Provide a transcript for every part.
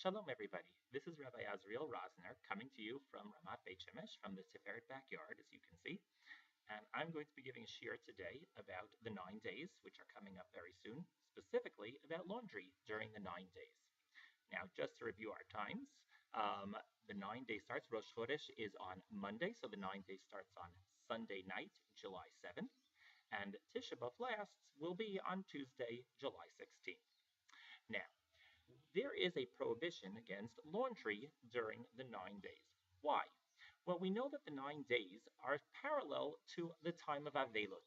Shalom, everybody. This is Rav Azriel Rosner coming to you from Ramat Beit Shemesh from the Tiferet backyard, as you can see. And I'm going to be giving a shiur today about the 9 days, which are coming up very soon, specifically about laundry during the 9 days. Now, just to review our times, the 9 day starts, Rosh Chodesh is on Monday, so the 9 day starts on Sunday night, July 7th, and Tisha B'Av lasts will be on Tuesday, July 16th. Now, there is a prohibition against laundry during the 9 days. Why? Well, we know that the 9 days are parallel to the time of Avelut,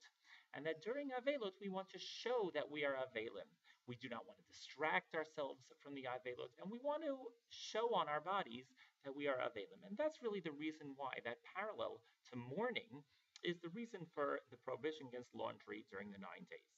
and that during Avelut we want to show that we are Avelim. We do not want to distract ourselves from the Avelut, and we want to show on our bodies that we are Avelim. And that's really the reason why that parallel to mourning is the reason for the prohibition against laundry during the 9 days.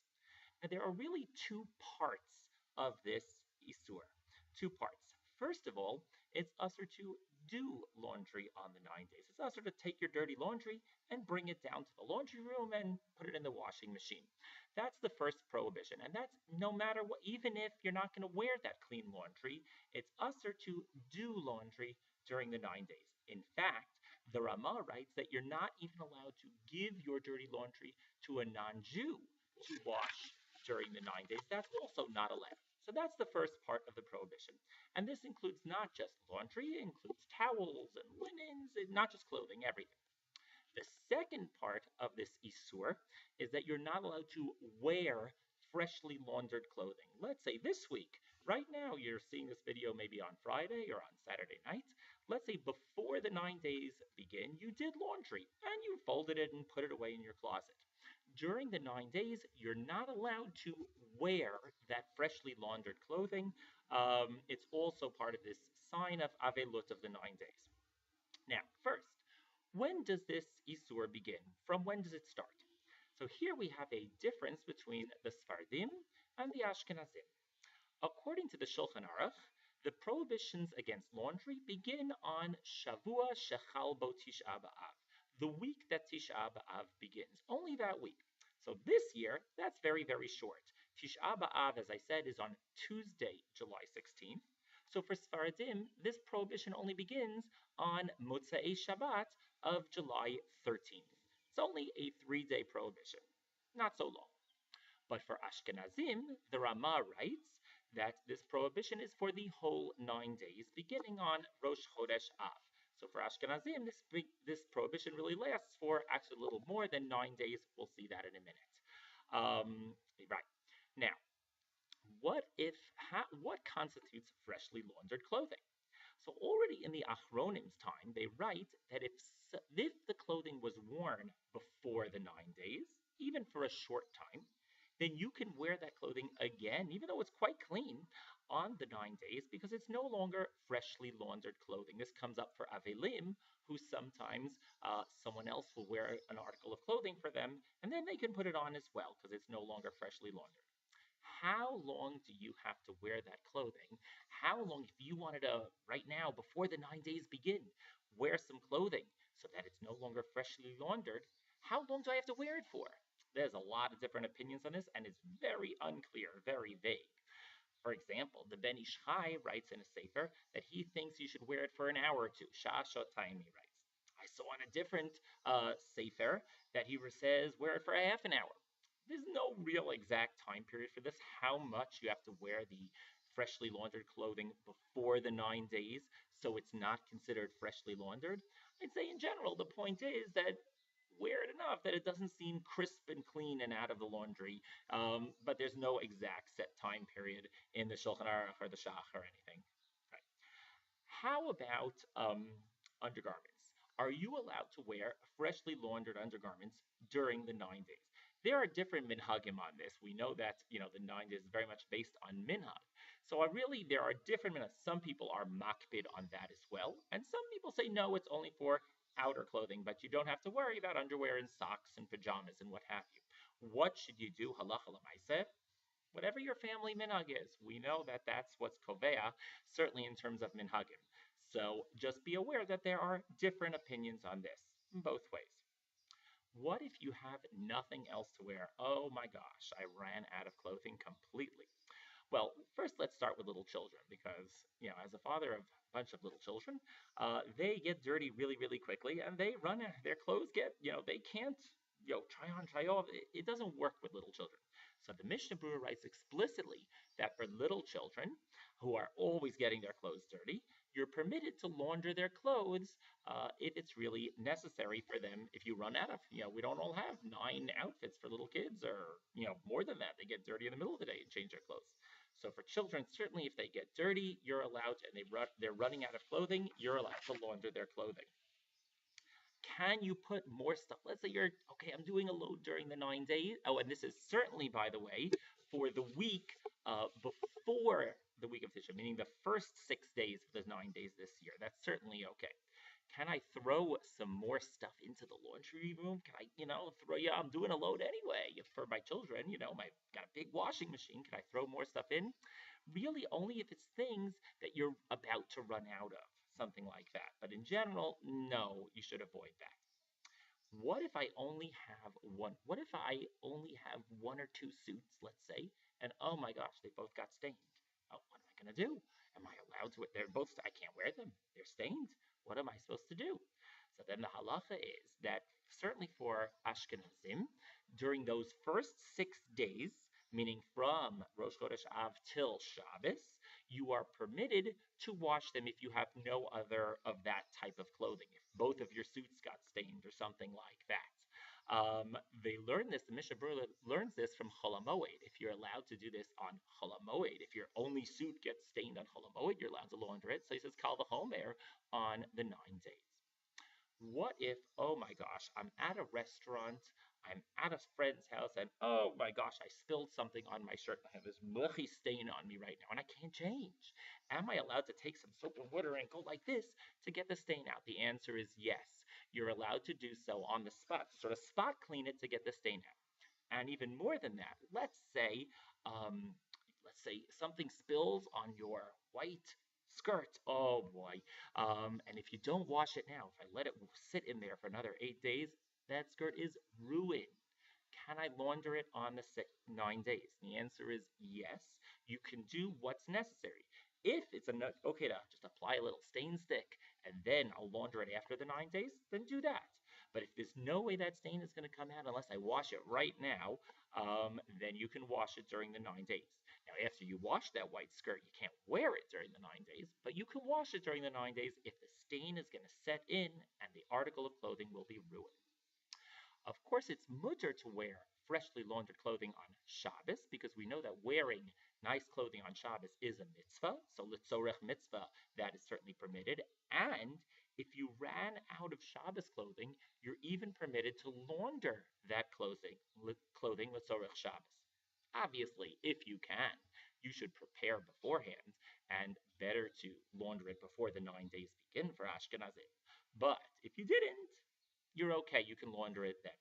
Now, there are really two parts of this Isur. Two parts. First of all, it's usher to do laundry on the 9 days. It's usher to take your dirty laundry and bring it down to the laundry room and put it in the washing machine. That's the first prohibition. And that's no matter what, even if you're not going to wear that clean laundry, it's usher to do laundry during the 9 days. In fact, the Ramah writes that you're not even allowed to give your dirty laundry to a non-Jew to wash during the 9 days. That's also not allowed. So that's the first part of the prohibition. And this includes not just laundry, it includes towels and linens, and not just clothing, everything. The second part of this Isur is that you're not allowed to wear freshly laundered clothing. Let's say this week, right now you're seeing this video maybe on Friday or on Saturday night. Let's say before the 9 days begin, you did laundry and you folded it and put it away in your closet. During the 9 days, you're not allowed to wear that freshly laundered clothing. It's also part of this sign of Avelut of the 9 days. Now, first, when does this Isur begin? From when does it start? So here we have a difference between the Sfardim and the Ashkenazim. According to the Shulchan Aruch, the prohibitions against laundry begin on Shavua Shechal Bo Tisha B'Av, the week that Tisha B'Av begins, only that week. So this year, that's very, very short. Tisha B'Av, as I said, is on Tuesday, July 16th. So for Sfaradim, this prohibition only begins on Motzei Shabbat of July 13th. It's only a 3-day prohibition, not so long. But for Ashkenazim, the Ramah writes that this prohibition is for the whole 9 days, beginning on Rosh Chodesh Av. So for Ashkenazim, this prohibition really lasts for actually a little more than 9 days. We'll see that in a minute. Right. Now, what constitutes freshly laundered clothing? So already in the Achronim's time, they write that if the clothing was worn before the 9 days, even for a short time, then you can wear that clothing again, even though it's quite clean, on the 9 days, because it's no longer freshly laundered clothing. This comes up for Avelim, who sometimes someone else will wear an article of clothing for them, and then they can put it on as well, because it's no longer freshly laundered. How long do you have to wear that clothing? How long, if you wanted to, right now, before the 9 days begin, wear some clothing so that it's no longer freshly laundered, how long do I have to wear it for? There's a lot of different opinions on this, and it's very unclear, very vague. For example, the Ben Ish Chai writes in a sefer that he thinks you should wear it for an hour or two. Shah Shotayim, he writes. I saw on a different sefer that he says wear it for a half an hour. There's no real exact time period for this, how much you have to wear the freshly laundered clothing before the 9 days, so it's not considered freshly laundered. I'd say in general, the point is that wear it enough that it doesn't seem crisp and clean and out of the laundry, but there's no exact set time period in the Shulchan Aruch or the Shach or anything. Right. How about undergarments? Are you allowed to wear freshly laundered undergarments during the 9 days? There are different minhagim on this. We know that the 9 days is very much based on minhag. So really, there are different minhags. Some people are makbid on that as well, and some people say no, it's only for outer clothing, but you don't have to worry about underwear and socks and pajamas and what have you. What should you do? Halacha l'maaseh? Whatever your family minhag is, we know that that's what's kovea, certainly in terms of minhagim. So just be aware that there are different opinions on this, both ways. What if you have nothing else to wear? Oh my gosh, I ran out of clothing completely. Well, first let's start with little children because, as a father of a bunch of little children, they get dirty really, really quickly and they run, their clothes get, they can't, try on, try off. It doesn't work with little children. So the Mishnah Berurah writes explicitly that for little children who are always getting their clothes dirty, you're permitted to launder their clothes if it's really necessary for them. If you run out of, we don't all have 9 outfits for little kids or, more than that. They get dirty in the middle of the day and change their clothes. So for children, certainly if they get dirty, you're allowed to, and they're running out of clothing, you're allowed to launder their clothing. Can you put more stuff? Let's say you're, okay, I'm doing a load during the 9 days. Oh, and this is certainly, by the way, for the week before the week of Tisha, meaning the first 6 days of the 9 days this year. That's certainly okay. Can I throw some more stuff into the laundry room? Can I, throw, yeah, I'm doing a load anyway for my children, got a big washing machine. Can I throw more stuff in? Really, only if it's things that you're about to run out of, something like that. But in general, no, you should avoid that. What if I only have one? What if I only have one or two suits, let's say, and oh my gosh, they both got stained? Oh, what am I going to do? Am I allowed to? They're both, I can't wear them. They're stained. What am I supposed to do? So then the halacha is that certainly for Ashkenazim, during those first 6 days, meaning from Rosh Chodesh Av till Shabbos, you are permitted to wash them if you have no other of that type of clothing. If both of your suits got stained or something like that. They learn this, the Mishnah Berurah learns this from Chol HaMoed. If you're allowed to do this on Chol HaMoed, if your only suit gets stained on Chol HaMoed, you're allowed to launder it. So he says, Kal V'chomer on the 9 days. What if, oh my gosh, I'm at a restaurant, I'm at a friend's house, and oh my gosh, I spilled something on my shirt. I have this murky stain on me right now, and I can't change. Am I allowed to take some soap and water and go like this to get the stain out? The answer is yes. You're allowed to do so on the spot, sort of spot clean it to get the stain out. And even more than that, um, let's say something spills on your white skirt. Oh boy. And if you don't wash it now, if I let it sit in there for another 8 days, that skirt is ruined. Can I launder it on the 9 days? The answer is yes. You can do what's necessary. If it's okay to just apply a little stain stick and then I'll launder it after the 9 days, then do that. But if there's no way that stain is going to come out unless I wash it right now, then you can wash it during the 9 days. Now, after you wash that white skirt, you can't wear it during the 9 days, but you can wash it during the 9 days if the stain is going to set in and the article of clothing will be ruined. Of course, it's mutter to wear freshly laundered clothing on Shabbos because we know that wearing nice clothing on Shabbos is a mitzvah. So litzorech mitzvah, that is certainly permitted. And if you ran out of Shabbos clothing, you're even permitted to launder that clothing litzorech Shabbos. Obviously, if you can, you should prepare beforehand and better to launder it before the 9 days begin for Ashkenazim. But if you didn't, you're okay. You can launder it then.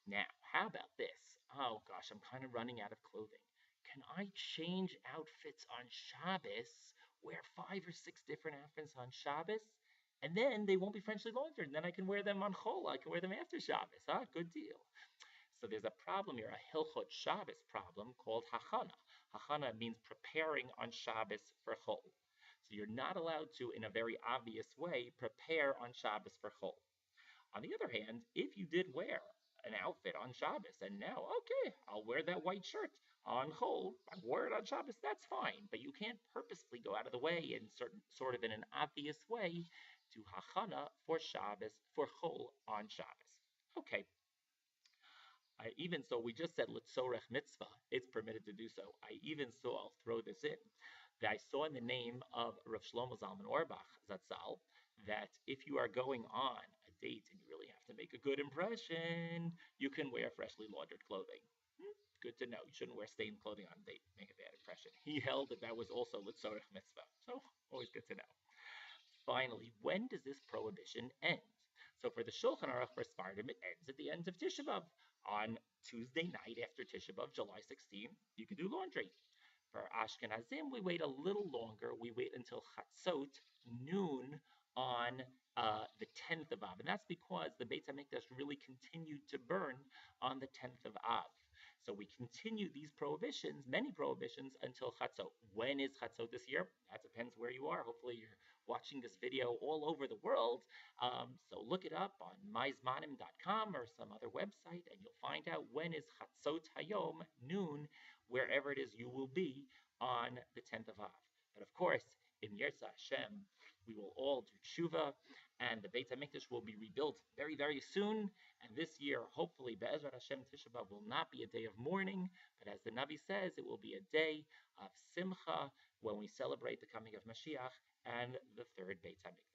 Now, how about this? Oh gosh, I'm kind of running out of clothing. Can I change outfits on Shabbos? Wear 5 or 6 different outfits on Shabbos? And then they won't be freshly laundered. And then I can wear them on Chol. I can wear them after Shabbos. Good deal. So there's a problem here, a Hilchot Shabbos problem called Hachana. Hachana means preparing on Shabbos for Chol. So you're not allowed to, in a very obvious way, prepare on Shabbos for Chol. On the other hand, if you did wear an outfit on Shabbos and now, okay, I'll wear that white shirt on Chol, I wore it on Shabbos, that's fine. But you can't purposely go out of the way in sort of in an obvious way to Hachana for Shabbos, for Chol on Shabbos. Okay. Even so, we just said Litzorech mitzvah, it's permitted to do so. I'll throw this in, that I saw in the name of Rav Shlomo Zalman Auerbach Zatzal, that if you are going on a date and you really have to make a good impression, you can wear freshly laundered clothing. Good to know. You shouldn't wear stained clothing on a date, make a bad impression. He held that that was also Litzorech mitzvah. So, always good to know. Finally, when does this prohibition end? So for the Shulchan Aruch for Sfardim, it ends at the end of Tisha B'Av. On Tuesday night after Tisha B'Av, July 16th, you can do laundry. For Ashkenazim, we wait a little longer. We wait until Chatzot, noon, on the 10th of Av. And that's because the Beit HaMikdash really continued to burn on the 10th of Av. So we continue these prohibitions, many prohibitions, until Chatzot. When is Chatzot this year? That depends where you are. Hopefully you're watching this video all over the world. So look it up on myzmanim.com or some other website, and you'll find out when is Chatzot Hayom, noon, wherever it is you will be on the 10th of Av. But of course, in Yirtzeh Hashem, we will all do tshuva, and the Beit HaMikdash will be rebuilt very, very soon. And this year, hopefully, Be'ezrat Hashem Tisha B'Av will not be a day of mourning, but as the Navi says, it will be a day of simcha when we celebrate the coming of Mashiach and the third Beit HaMikdash.